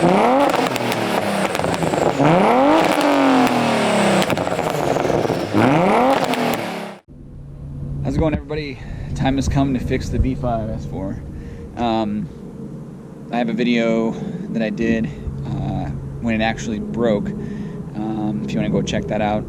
How's it going, everybody? Time has come to fix the B5 S4. I have a video that I did when it actually broke, if you want to go check that out.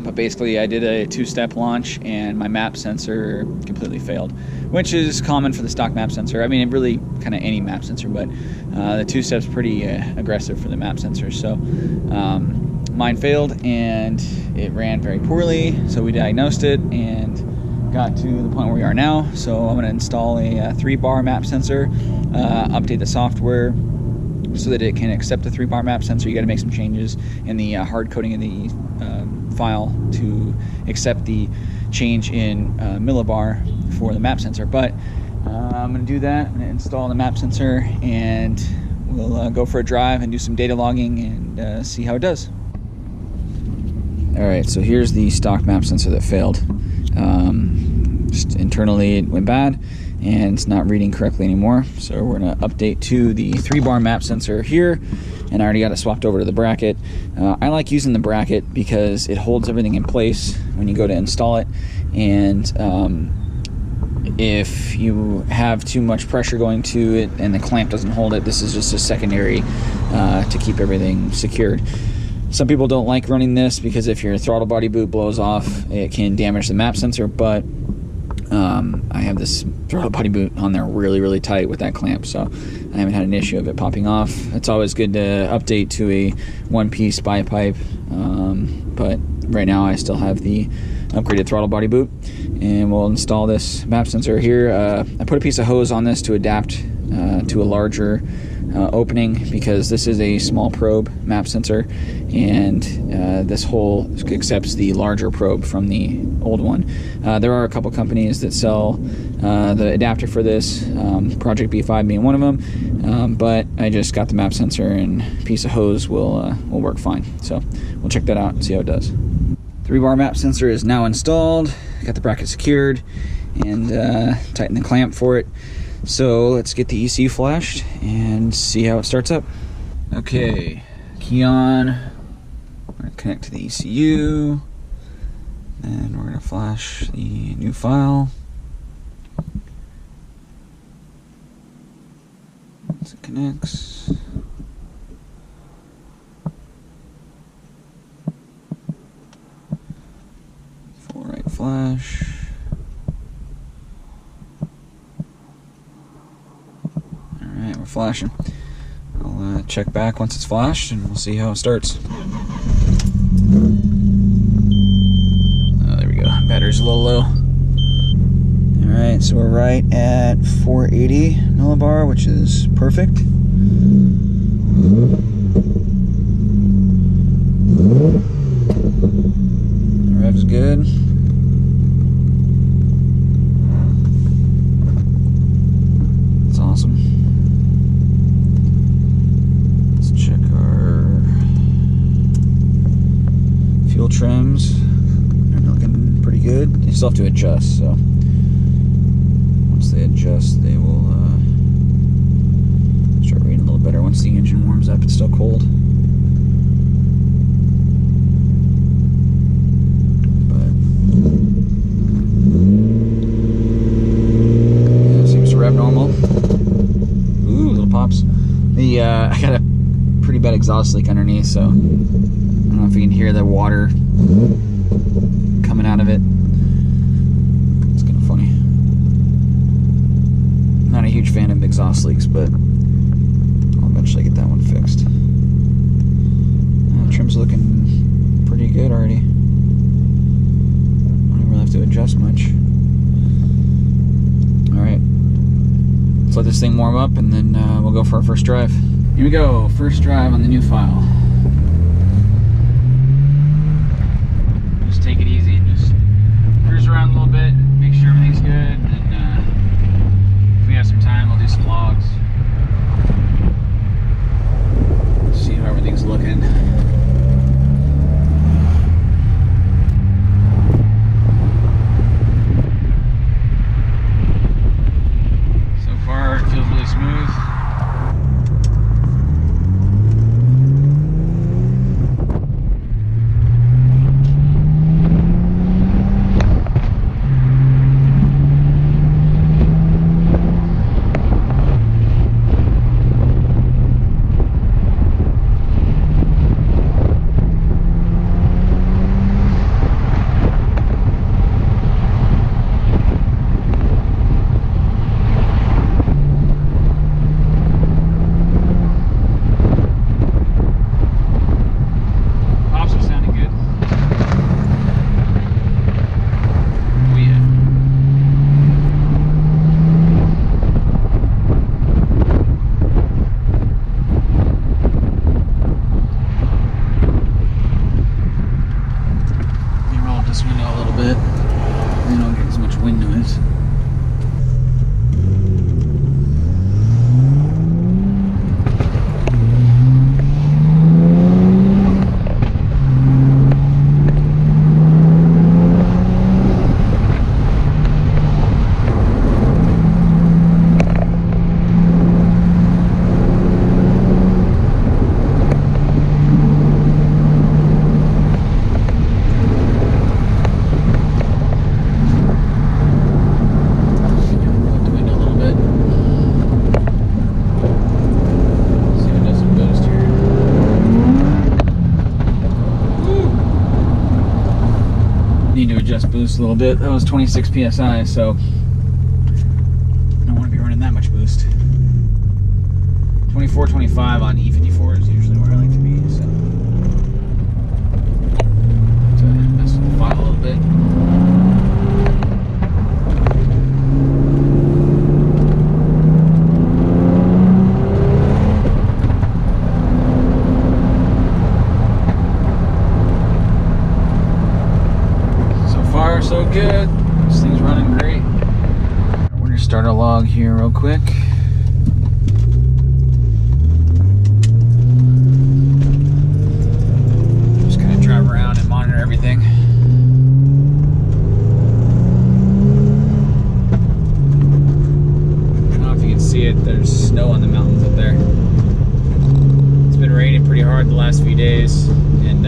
But basically I did a two-step launch and my map sensor completely failed, which is common for the stock map sensor. I mean, it really kind of any map sensor, but the two-step's pretty aggressive for the map sensor. So mine failed and it ran very poorly, so we diagnosed it and got to the point where we are now. So I'm going to install a 3-bar map sensor, update the software so that it can accept the 3-bar map sensor. You got to make some changes in the hard coding of the file to accept the change in millibar for the map sensor. But I'm going to do that. I'm going to install the map sensor and we'll go for a drive and do some data logging and see how it does. Alright, so here's the stock map sensor that failed. Just internally it went bad and it's not reading correctly anymore, so we're going to update to the 3-bar map sensor here, and I already got it swapped over to the bracket. I like using the bracket because it holds everything in place when you go to install it, and if you have too much pressure going to it and the clamp doesn't hold it, this is just a secondary to keep everything secured. Some people don't like running this because if your throttle body boot blows off, it can damage the map sensor, but I have this throttle body boot on there really tight with that clamp, so I haven't had an issue of it popping off. It's always good to update to a one-piece bi-pipe, but right now I still have the upgraded throttle body boot, and we'll install this map sensor here. I put a piece of hose on this to adapt to a larger opening because this is a small probe map sensor, and this hole accepts the larger probe from the old one. There are a couple companies that sell the adapter for this, Project B5 being one of them, but I just got the map sensor and a piece of hose will work fine. So we'll check that out and see how it does. 3-bar map sensor is now installed. Got the bracket secured and tighten the clamp for it. So let's get the ECU flashed and see how it starts up. Okay, key on. We're going to connect to the ECU. And we're going to flash the new file. Once it connects. Full right flash. Alright, we're flashing. I'll check back once it's flashed and we'll see how it starts. There we go. Battery's a little low. Alright, so we're right at 480 millibar, which is perfect. The rev's good. That's awesome. Let's check our fuel trims. They're looking pretty good. You still have to adjust, so once they adjust, they will start reading a little better once the engine warms up. It's still cold. But yeah, it seems to rev normal. Ooh, little pops. I got a pretty bad exhaust leak underneath, so I don't know if you can hear the water coming out of it. It's kind of funny. Not a huge fan of exhaust leaks, but I'll eventually get that one fixed. Trim's looking pretty good already. I don't really have to adjust much. Alright, let's let this thing warm up and then we'll go for our first drive. Here we go, first drive on the new file. Just take it easy and just cruise around a little bit, make sure everything's good, and if we have some time, we'll do some logs. See how everything's looking. So far, it feels really smooth. boost a little bit. That was 26 psi, so I don't want to be running that much boost. 24, 25 on E54 is usually where I like to be. So to mess with the file a little bit. So good. This thing's running great. We're gonna start our log here real quick. Just kind of drive around and monitor everything. I don't know if you can see it, there's snow on the mountains up there. It's been raining pretty hard the last few days, and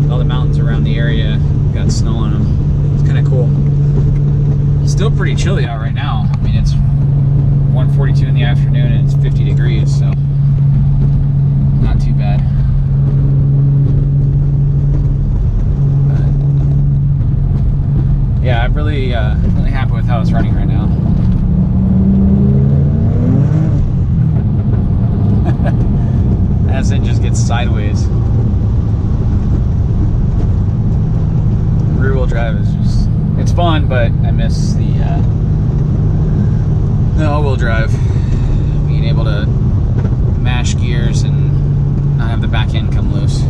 all the mountains around the area got snow on them. It's kind of cool. Still pretty chilly out right now. I mean, it's 1:42 in the afternoon and it's 50 degrees, so not too bad. But yeah, I'm really happy with how it's running right now. As it just gets sideways. Rear-wheel drive is just, it's fun, but I miss the all-wheel drive. Being able to mash gears and not have the back end come loose. I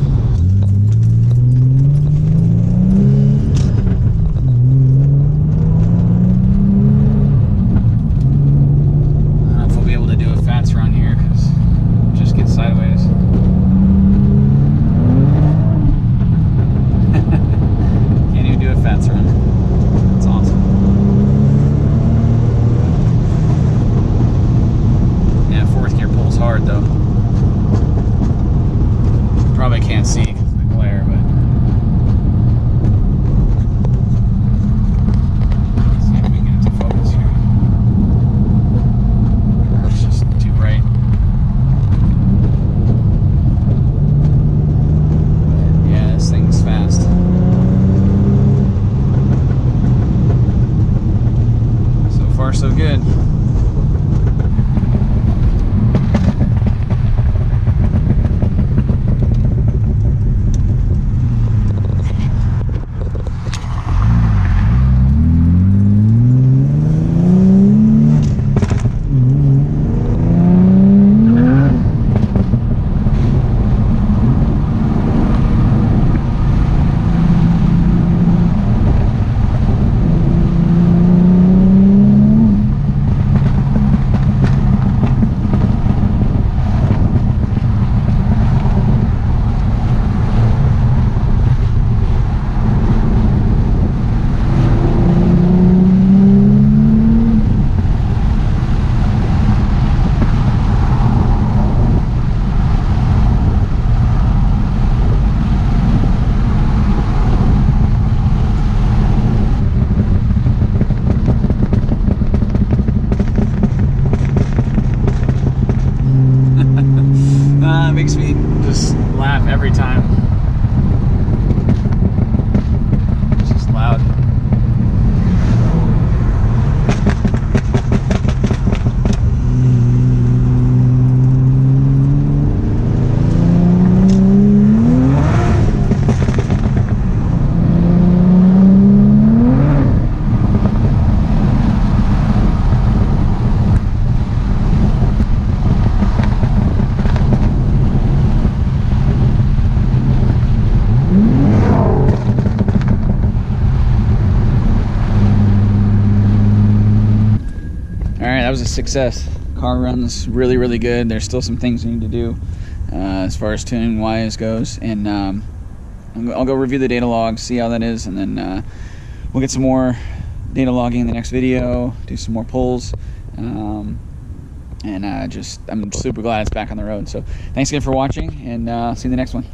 don't know if we'll be able to do a fats run here because it just gets sideways. Fats run. That's awesome. Yeah, fourth gear pulls hard though. Probably can't see because of the glare, but let's see if we can get it to focus here. It's just too bright. But yeah, this thing's fast. So good. Makes me just laugh every time. It's just loud. That was a success. Car runs really, really good. There's still some things we need to do as far as tuning wise goes, and I'll go review the data log, see how that is, and then we'll get some more data logging in the next video, do some more pulls, and I'm super glad it's back on the road. So thanks again for watching, and see you in the next one.